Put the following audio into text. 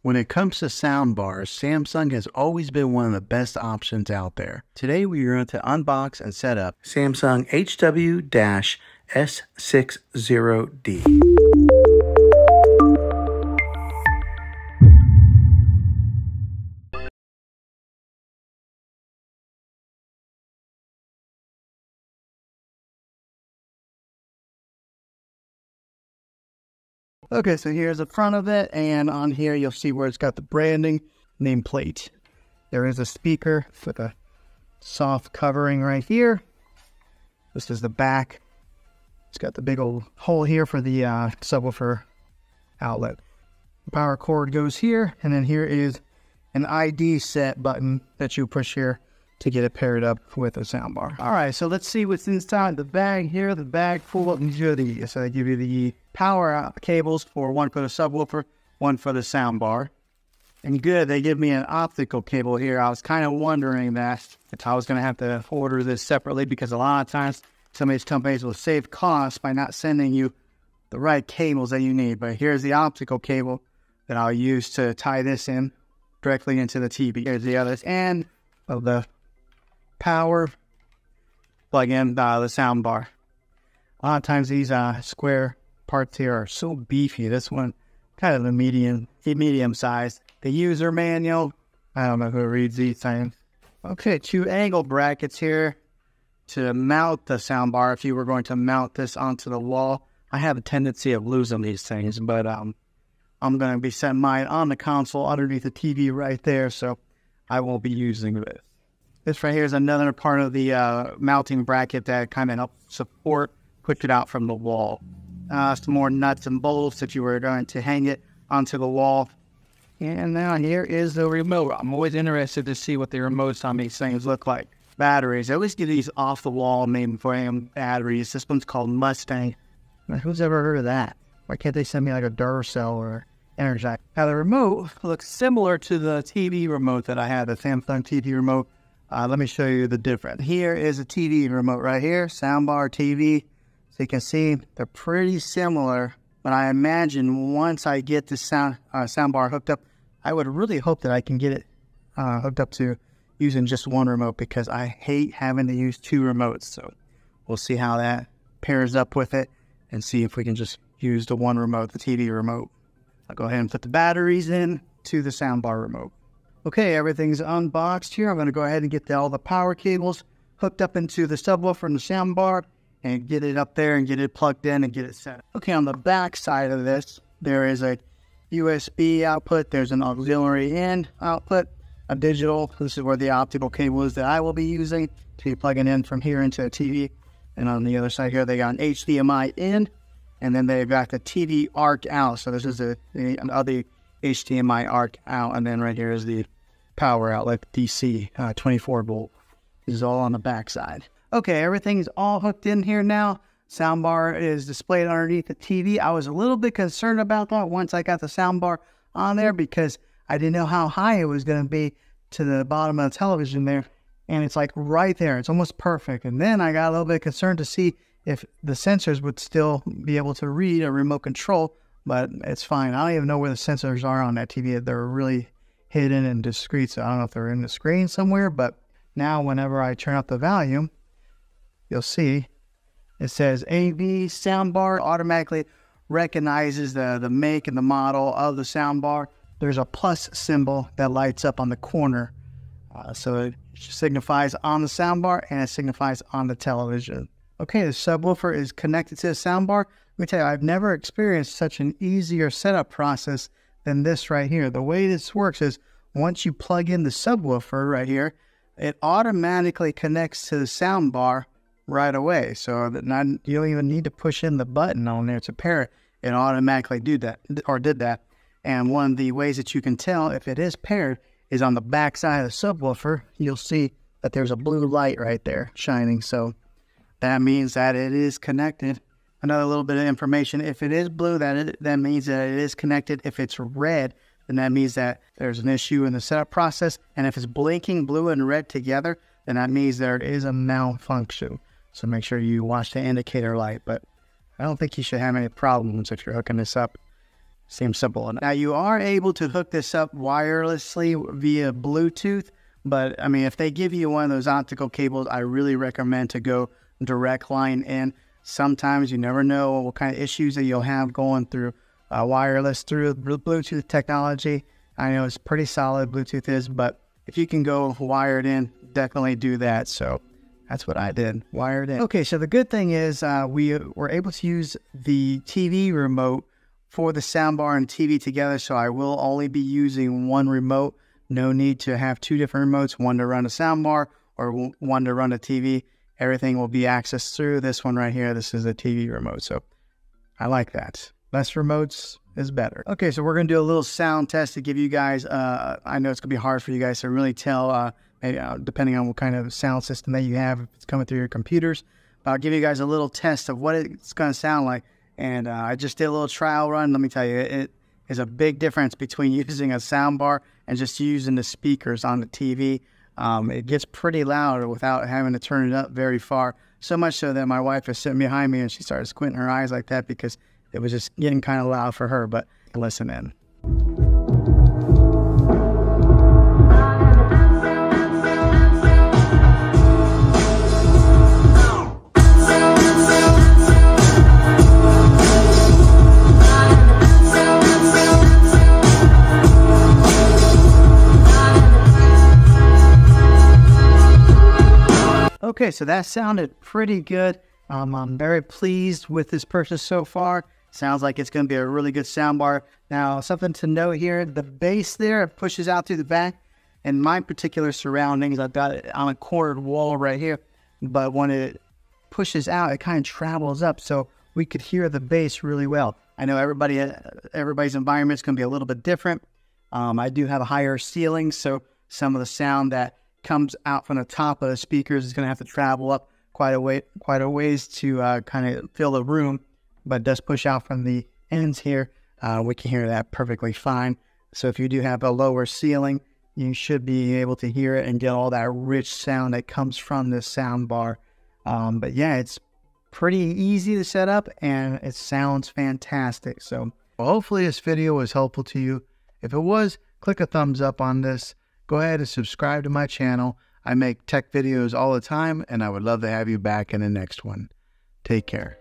When it comes to sound bars, Samsung has always been one of the best options out there. Today we are going to unbox and set up Samsung HW-S60D. Okay, so here's the front of it, and on here you'll see where it's got the branding nameplate. There is a speaker with a soft covering right here. This is the back. It's got the big old hole here for the subwoofer outlet. The power cord goes here, and then here is an ID set button that you push here to get it paired up with a soundbar. All right, so let's see what's inside the bag here. The bag full of these. So they give you the power cables for one for the subwoofer, one for the soundbar. And good, they give me an optical cable here. I was kind of wondering that if I was going to have to order this separately, because a lot of times some of these companies will save costs by not sending you the right cables that you need. But here's the optical cable that I'll use to tie this in directly into the TV. Here's the other end of the power plug in the soundbar. A lot of times these square parts here are so beefy. This one kind of the medium size. The user manual, I don't know who reads these things. Okay, 2 angle brackets here to mount the soundbar if you were going to mount this onto the wall. I have a tendency of losing these things, but I'm going to be setting mine on the console underneath the TV right there, so I won't be using this. This right here is another part of the mounting bracket that kind of helps support, push it out from the wall. Some more nuts and bolts if you were going to hang it onto the wall. And now here is the remote. I'm always interested to see what the remotes on these things look like. Batteries. I always get these off the wall mainframe batteries. This one's called Mustang. Who's ever heard of that? Why can't they send me like a Duracell or Energize? Now the remote looks similar to the TV remote that I had, the Samsung TV remote. Let me show you the difference. Here is a TV remote right here, soundbar TV. So you can see they're pretty similar, but I imagine once I get the soundbar hooked up, I would really hope that I can get it hooked up to using just one remote, because I hate having to use 2 remotes. So we'll see how that pairs up with it and see if we can just use the one remote, the TV remote. I'll go ahead and put the batteries in to the soundbar remote. Okay, everything's unboxed here. I'm going to go ahead and get all the power cables hooked up into the subwoofer and the soundbar and get it up there and get it plugged in and get it set. Okay, on the back side of this, there is a USB output. There's an auxiliary in output, a digital. This is where the optical cable is that I will be using to be plugging in from here into a TV. And on the other side here, they got an HDMI in, and then they've got the TV arc out. So this is the other HDMI arc out, and then right here is the power outlet, DC 24 volt. This is all on the back side. Okay, everything's all hooked in here now. Soundbar is displayed underneath the TV. I was a little bit concerned about that once I got the soundbar on there, because I didn't know how high it was going to be to the bottom of the television there. And it's like right there. It's almost perfect. And then I got a little bit concerned to see if the sensors would still be able to read a remote control, but it's fine. I don't even know where the sensors are on that TV. They're really hidden and discreet, so I don't know if they're in the screen somewhere, but now whenever I turn up the volume, you'll see it says AV soundbar. Automatically recognizes the make and the model of the soundbar. There's a plus symbol that lights up on the corner, so it signifies on the soundbar and it signifies on the television. Okay, the subwoofer is connected to the soundbar. Let me tell you, I've never experienced such an easier setup process than this right here. The way this works is once you plug in the subwoofer right here, it automatically connects to the soundbar right away. So that you don't even need to push in the button on there to pair it. It automatically did that. And one of the ways that you can tell if it is paired is on the back side of the subwoofer. You'll see that there's a blue light right there shining. So that means that it is connected. Another little bit of information: if it is blue, that means that it is connected. If it's red, then that means that there's an issue in the setup process. And if it's blinking blue and red together, then that means there is a malfunction. So make sure you watch the indicator light. But I don't think you should have any problems if you're hooking this up Seems simple enough. Now you are able to hook this up wirelessly via Bluetooth, but I mean, if they give you one of those optical cables, I really recommend to go direct line in. Sometimes you never know what kind of issues that you'll have going through wireless through Bluetooth technology. I know it's pretty solid, Bluetooth is, but if you can go wired in, definitely do that. So that's what I did, wired in. Okay, so the good thing is we were able to use the TV remote for the soundbar and TV together, so I will only be using one remote. No need to have two different remotes, one to run a soundbar or one to run a TV. Everything will be accessed through this one right here. This is a TV remote, so I like that. Less remotes is better. Okay, so we're gonna do a little sound test to give you guys, I know it's gonna be hard for you guys to really tell, maybe, depending on what kind of sound system that you have, if it's coming through your computers. But I'll give you guys a little test of what it's gonna sound like. And I just did a little trial run. Let me tell you, it is a big difference between using a soundbar and just using the speakers on the TV. It gets pretty loud without having to turn it up very far. So much so that my wife is sitting behind me and she started squinting her eyes like that because it was just getting kind of loud for her. But listen in. Okay, so that sounded pretty good. I'm very pleased with this purchase so far. Sounds like it's going to be a really good soundbar. Now, something to note here, the bass there pushes out through the back. In my particular surroundings, I've got it on a cornered wall right here. But when it pushes out, it kind of travels up, so we could hear the bass really well. I know everybody's environment is going to be a little bit different. I do have a higher ceiling, so some of the sound that comes out from the top of the speakers is going to have to travel up quite a ways to kind of fill the room, but it does push out from the ends here. We can hear that perfectly fine. So if you do have a lower ceiling, you should be able to hear it and get all that rich sound that comes from this sound bar. But yeah, it's pretty easy to set up and it sounds fantastic. So hopefully this video was helpful to you. If it was, click a thumbs up on this. Go ahead and subscribe to my channel. I make tech videos all the time, and I would love to have you back in the next one. Take care.